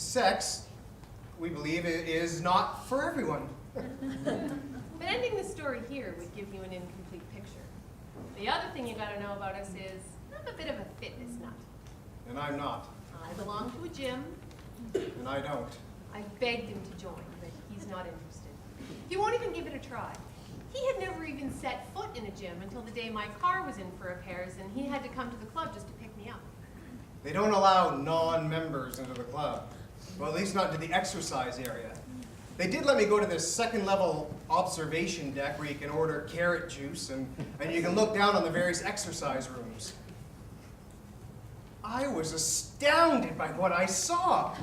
sex, we believe, is not for everyone. But ending the story here would give you an incomplete picture. The other thing you gotta know about us is I'm a bit of a fitness nut. And I'm not. I belong to a gym. And I don't. I begged him to join, but he's not interested. He won't even give it a try. He had never even set foot in a gym until the day my car was in for repairs and he had to come to the club just to pick me up. They don't allow non-members into the club. Well, at least not into the exercise area. They did let me go to this second-level observation deck where you can order carrot juice and you can look down on the various exercise rooms. I was astounded by what I saw.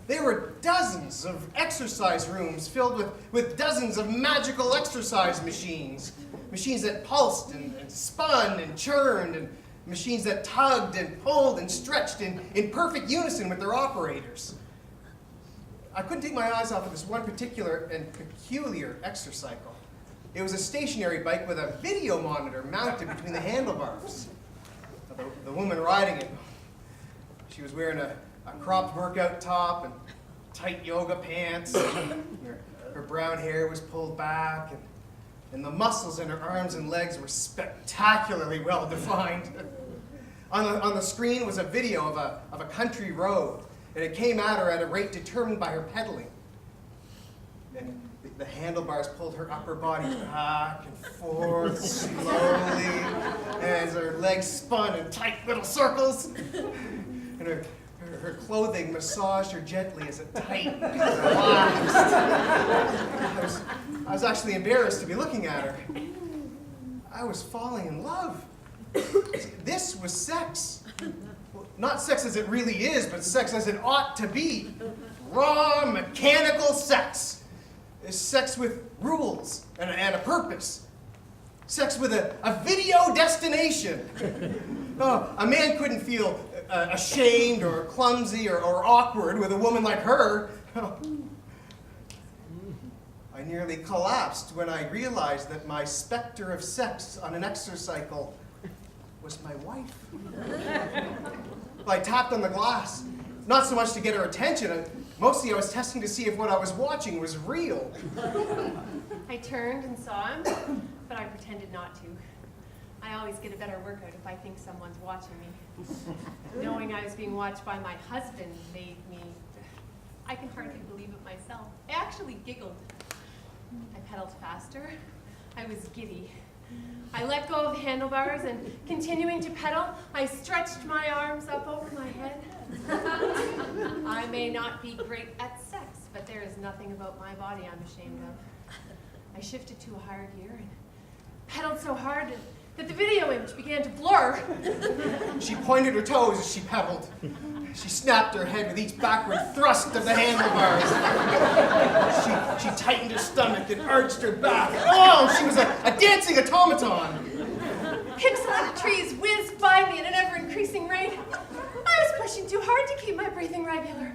There were dozens of exercise rooms filled with dozens of magical exercise machines. Machines that pulsed and spun and churned, and machines that tugged and pulled and stretched in perfect unison with their operators. I couldn't take my eyes off of this one particular and peculiar exercycle. It was a stationary bike with a video monitor mounted between the handlebars. The woman riding it, she was wearing a cropped workout top and tight yoga pants. Her brown hair was pulled back, and the muscles in her arms and legs were spectacularly well defined. On the screen was a video of a country road, and it came at her at a rate determined by her pedaling. And the handlebars pulled her upper body back and forth slowly as her legs spun in tight little circles. And her clothing massaged her gently as it tightened and relaxed. I was actually embarrassed to be looking at her. I was falling in love. This was sex. Well, not sex as it really is, but sex as it ought to be. Raw, mechanical sex. Sex with rules and a purpose. Sex with a video destination. Oh, a man couldn't feel ashamed or clumsy or awkward with a woman like her. Oh. I nearly collapsed when I realized that my specter of sex on an exercycle was my wife. I tapped on the glass, not so much to get her attention. Mostly I was testing to see if what I was watching was real. I turned and saw him, but I pretended not to. I always get a better workout if I think someone's watching me. Knowing I was being watched by my husband made me... I can hardly believe it myself. I actually giggled. I pedaled faster. I was giddy. I let go of the handlebars and, continuing to pedal, I stretched my arms up over my head. I may not be great at sex, but there is nothing about my body I'm ashamed of. I shifted to a higher gear and pedaled so hard that the video image began to blur. She pointed her toes as she pedaled. She snapped her head with each backward thrust of the handlebars. She tightened her stomach and arched her back. Oh, she was a dancing automaton. Pixelated trees whizzed by me at an ever-increasing rate. I was pushing too hard to keep my breathing regular.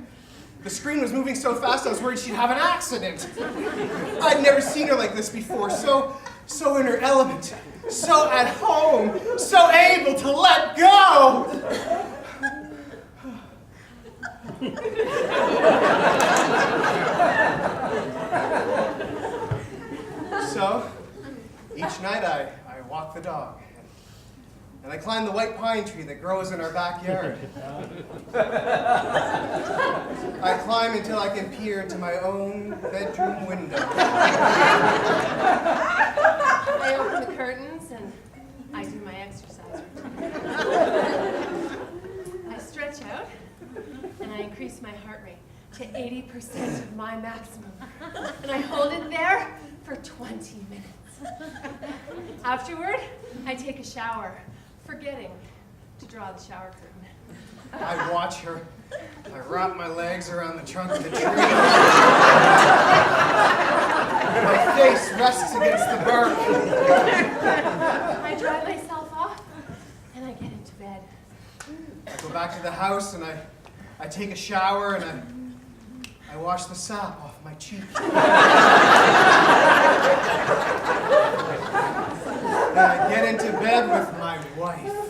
The screen was moving so fast I was worried she'd have an accident. I'd never seen her like this before, so in her element, so at home, so able to let go. So, each night I walk the dog, and I climb the white pine tree that grows in our backyard. I climb until I can peer into my own bedroom window. I open the curtains and I do my exercise routine. I stretch out and I increase my heart rate to 80% of my maximum. And I hold it there for 20 minutes. Afterward, I take a shower, forgetting to draw the shower curtain. I watch her. I wrap my legs around the trunk of the tree. My face rests against the bark. I dry myself off and I get into bed. I go back to the house and I take a shower and I wash the sap off my cheek. And I get into bed with my wife.